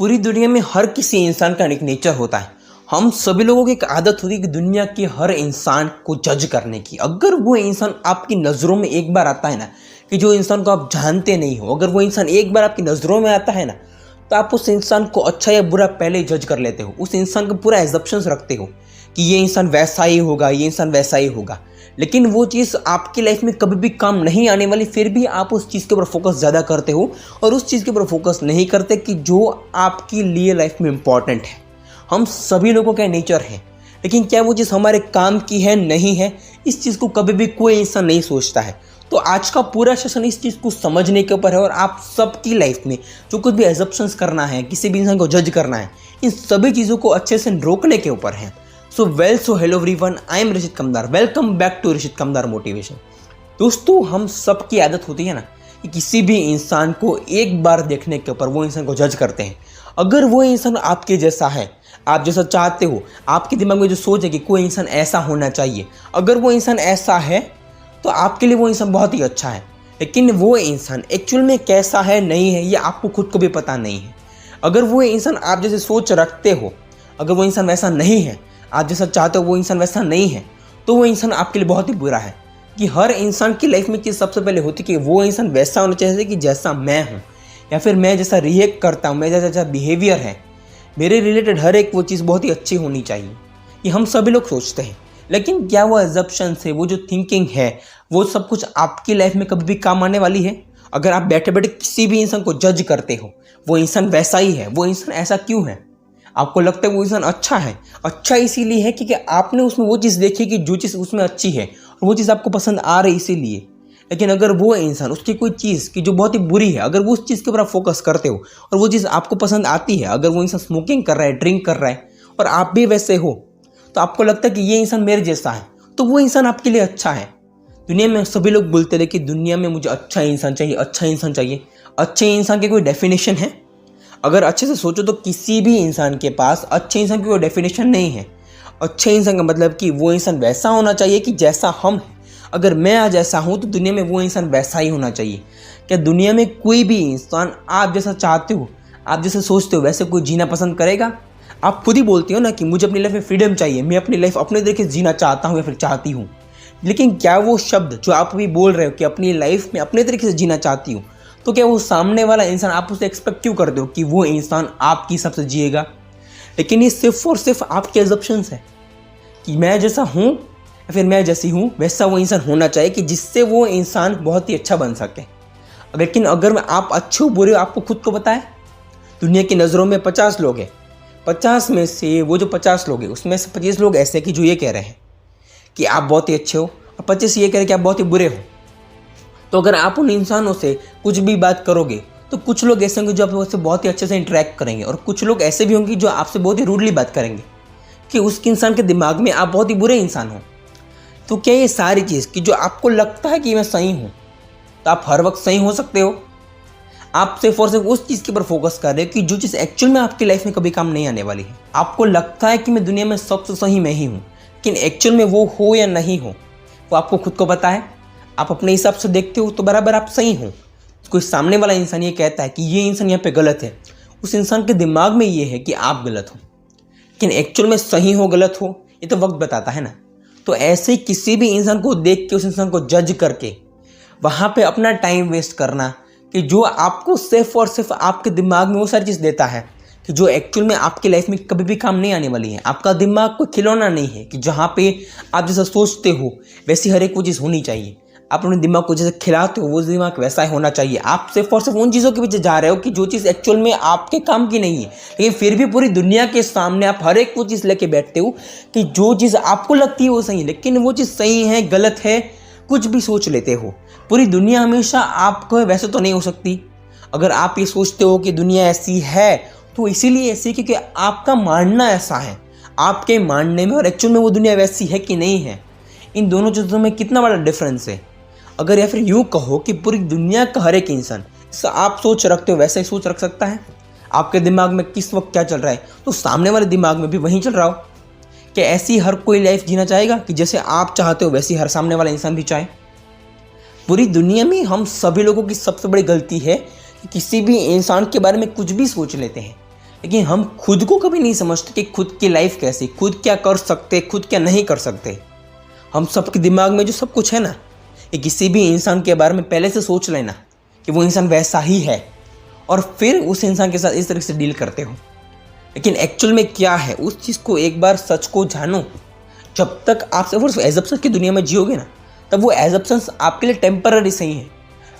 पूरी दुनिया में हर किसी इंसान का एक नेचर होता है। हम सभी लोगों की एक आदत होती है कि दुनिया के हर इंसान को जज करने की। अगर वो इंसान आपकी नज़रों में एक बार आता है ना, कि जो इंसान को आप जानते नहीं हो, अगर वो इंसान एक बार आपकी नज़रों में आता है ना, तो आप उस इंसान को अच्छा या बुरा पहले ही जज कर लेते हो। उस इंसान का पूरा एजप्शंस रखते हो कि ये इंसान वैसा ही होगा, ये इंसान वैसा ही होगा। लेकिन वो चीज़ आपकी लाइफ में कभी भी काम नहीं आने वाली, फिर भी आप उस चीज़ के ऊपर फोकस ज़्यादा करते हो और उस चीज़ के ऊपर फोकस नहीं करते कि जो आपके लिए लाइफ में इम्पॉर्टेंट है। हम सभी लोगों का नेचर है, लेकिन क्या वो चीज़ हमारे काम की है नहीं है, इस चीज़ को कभी भी कोई इंसान नहीं सोचता है। तो आज का पूरा सेशन इस चीज़ को समझने के ऊपर है और आप सबकी लाइफ में जो कुछ भी एजप्शंस करना है, किसी भी इंसान को जज करना है, इन सभी चीज़ों को अच्छे से रोकने के ऊपर है। So hello everyone, I am Rishit Kamdar. Welcome back to Rishit Kamdar motivation. दोस्तों, हम सबकी आदत होती है ना कि किसी भी इंसान को एक बार देखने के ऊपर वो इंसान को जज करते हैं। अगर वो इंसान आपके जैसा है, आप जैसा चाहते हो, आपके दिमाग में जो सोच है कि कोई इंसान ऐसा होना चाहिए, अगर वो इंसान ऐसा है तो आपके लिए वो इंसान बहुत ही अच्छा है। लेकिन वो इंसान एक्चुअल में कैसा है नहीं है, ये आपको खुद को भी पता नहीं है। अगर वो इंसान आप जैसे सोच रखते हो, अगर वो इंसान वैसा नहीं है, आप जैसा चाहते हो वो इंसान वैसा नहीं है, तो वो इंसान आपके लिए बहुत ही बुरा है। कि हर इंसान की लाइफ में चीज़ सबसे पहले होती है कि वो इंसान वैसा होना चाहिए कि जैसा मैं हूँ, या फिर मैं जैसा रिएक्ट करता हूँ, मेरा जैसा बिहेवियर है, मेरे रिलेटेड हर एक वो चीज़ बहुत ही अच्छी होनी चाहिए। ये हम सभी लोग सोचते हैं। लेकिन क्या वो एजप्शन है, वो जो थिंकिंग है, वो सब कुछ आपकी लाइफ में कभी भी काम आने वाली है? अगर आप बैठे बैठे किसी भी इंसान को जज करते हो, वो इंसान वैसा ही है, वो इंसान ऐसा क्यों है, आपको लगता है वो इंसान अच्छा है, अच्छा इसीलिए है क्योंकि आपने उसमें वो चीज़ देखी कि जो चीज़ उसमें अच्छी है और वो चीज़ आपको पसंद आ रही इसीलिए। लेकिन अगर वो इंसान, उसकी कोई चीज़ की जो बहुत ही बुरी है, अगर वो उस चीज़ के ऊपर फोकस करते हो और वो चीज़ आपको पसंद आती है, अगर वो इंसान स्मोकिंग कर रहा है, ड्रिंक कर रहा है और आप भी वैसे हो, तो आपको लगता है कि ये इंसान मेरे जैसा है, तो वो इंसान आपके लिए अच्छा है। दुनिया में सभी लोग बोलते रहे कि दुनिया में मुझे अच्छा इंसान चाहिए, अच्छा इंसान चाहिए। अच्छे इंसान की कोई डेफिनेशन है? अगर अच्छे से सोचो तो किसी भी इंसान के पास अच्छे इंसान की कोई डेफिनेशन नहीं है। अच्छे इंसान का मतलब कि वो इंसान वैसा होना चाहिए कि जैसा हम हैं। अगर मैं आज ऐसा हूँ तो दुनिया में वो इंसान वैसा ही होना चाहिए। क्या दुनिया में कोई भी इंसान आप जैसा चाहते हो, आप जैसे सोचते हो वैसे कोई जीना पसंद करेगा? आप खुद ही बोलते हो ना कि मुझे अपनी लाइफ में फ्रीडम चाहिए, मैं अपनी लाइफ अपने तरीके से जीना चाहता हूँ या फिर चाहती हूँ। लेकिन क्या वो शब्द जो आप अभी बोल रहे हो कि अपनी लाइफ में अपने तरीके से जीना चाहती हूँ, तो क्या वो सामने वाला इंसान, आप उसे एक्सपेक्ट क्यों करते हो कि वो इंसान आपकी हिसाब से जिएगा? लेकिन ये सिर्फ और सिर्फ आपके एजप्शंस है कि मैं जैसा हूँ या फिर मैं जैसी हूँ वैसा वो इंसान होना चाहिए कि जिससे वो इंसान बहुत ही अच्छा बन सके। लेकिन अगर आप अच्छे हो बुरे हो, आपको खुद को पता है। दुनिया की नज़रों में 50 लोग हैं, 50 में से वो जो 50 लोग हैं उसमें से 25 लोग ऐसे हैं कि जो ये कह रहे हैं कि आप बहुत ही अच्छे हो और 25 ये कह रहे हैं कि आप बहुत ही बुरे हो। तो अगर आप उन इंसानों से कुछ भी बात करोगे तो कुछ लोग ऐसे होंगे जो आपसे बहुत ही अच्छे से इंटरेक्ट करेंगे और कुछ लोग ऐसे भी होंगे जो आपसे बहुत ही रूडली बात करेंगे कि उस इंसान के दिमाग में आप बहुत ही बुरे इंसान हो। तो क्या ये सारी चीज़ कि जो आपको लगता है कि मैं सही हूँ, तो आप हर वक्त सही हो सकते हो? आप सिर्फ और सिर्फ उस चीज़ के ऊपर फोकस कर रहे हो कि जो चीज़ एक्चुअल में आपकी लाइफ में कभी काम नहीं आने वाली है। आपको लगता है कि मैं दुनिया में सबसे सही मैं ही हूँ, लेकिन एक्चुअल में वो हो या नहीं हो वो आपको खुद को पता है। आप अपने हिसाब से देखते हो तो बराबर आप सही हो। कोई सामने वाला इंसान ये कहता है कि ये इंसान यहाँ पे गलत है, उस इंसान के दिमाग में ये है कि आप गलत हो, लेकिन एक्चुअल में सही हो गलत हो ये तो वक्त बताता है ना। तो ऐसे ही किसी भी इंसान को देख के उस इंसान को जज करके वहाँ पे अपना टाइम वेस्ट करना, कि जो आपको सिर्फ और सिर्फ आपके दिमाग में वो सारी चीज़ देता है कि जो एक्चुअल में आपकी लाइफ में कभी भी काम नहीं आने वाली है। आपका दिमाग कोई खिलौना नहीं है कि जहाँ पे आप जैसा सोचते हो वैसी हर एक वो चीज़ होनी चाहिए। आप अपने दिमाग को जैसे खिलाते हो वो दिमाग वैसा ही होना चाहिए। आप सिर्फ और सिर्फ उन चीज़ों के पीछे जा रहे हो कि जो चीज़ एक्चुअल में आपके काम की नहीं है, लेकिन फिर भी पूरी दुनिया के सामने आप हर एक वो चीज़ लेके बैठते हो कि जो चीज़ आपको लगती है वो सही है, लेकिन वो चीज़ सही है गलत है कुछ भी सोच लेते हो। पूरी दुनिया हमेशा आपको वैसे तो नहीं हो सकती। अगर आप ये सोचते हो कि दुनिया ऐसी है तो इसीलिए ऐसी क्योंकि आपका मानना ऐसा है, आपके मानने में और एक्चुअल में वो दुनिया वैसी है कि नहीं है, इन दोनों चीज़ों में कितना बड़ा डिफरेंस है। अगर या फिर यूँ कहो कि पूरी दुनिया का हर एक इंसान आप सोच रखते हो वैसा ही सोच रख सकता है। आपके दिमाग में किस वक्त क्या चल रहा है तो सामने वाले दिमाग में भी वहीं चल रहा हो। क्या ऐसी हर कोई लाइफ जीना चाहेगा कि जैसे आप चाहते हो वैसी हर सामने वाला इंसान भी चाहे? पूरी दुनिया में हम सभी लोगों की सबसे बड़ी गलती है कि किसी भी इंसान के बारे में कुछ भी सोच लेते हैं लेकिन हम खुद को कभी नहीं समझते कि खुद की लाइफ कैसी, खुद क्या कर सकते, खुद क्या नहीं कर सकते। हम सबके दिमाग में जो सब कुछ है ना, ये किसी भी इंसान के बारे में पहले से सोच लेना कि वो इंसान वैसा ही है और फिर उस इंसान के साथ इस तरह से डील करते हो। लेकिन एक्चुअल में क्या है उस चीज़ को एक बार सच को जानो। जब तक आप सिर्फ एजप्शन की दुनिया में जियोगे ना, तब वो एजप्शंस आपके लिए टेम्पररी सही है,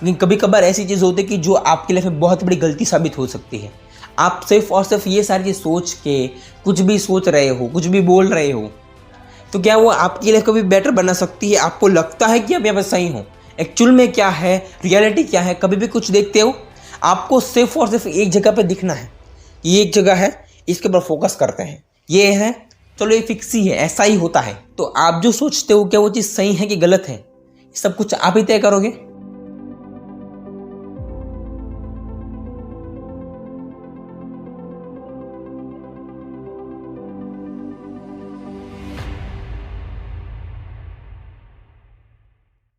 लेकिन कभी कभार ऐसी चीज़ होती है कि जो आपके लाइफ में बहुत बड़ी गलती साबित हो सकती है। आप सिर्फ और सिर्फ ये सारी चीज़ सोच के कुछ भी सोच रहे हो, कुछ भी बोल रहे हो, तो क्या वो आपकी लाइफ को भी बेटर बना सकती है? आपको लगता है कि आप यहाँ पर सही हो, एक्चुअल में क्या है, रियलिटी क्या है? कभी भी कुछ देखते हो, आपको सिर्फ और सिर्फ एक जगह पे दिखना है, ये एक जगह है, इसके ऊपर फोकस करते हैं, ये है, चलो ये फिक्स ही है, ऐसा ही होता है। तो आप जो सोचते हो क्या वो चीज़ सही है कि गलत है, सब कुछ आप ही तय करोगे।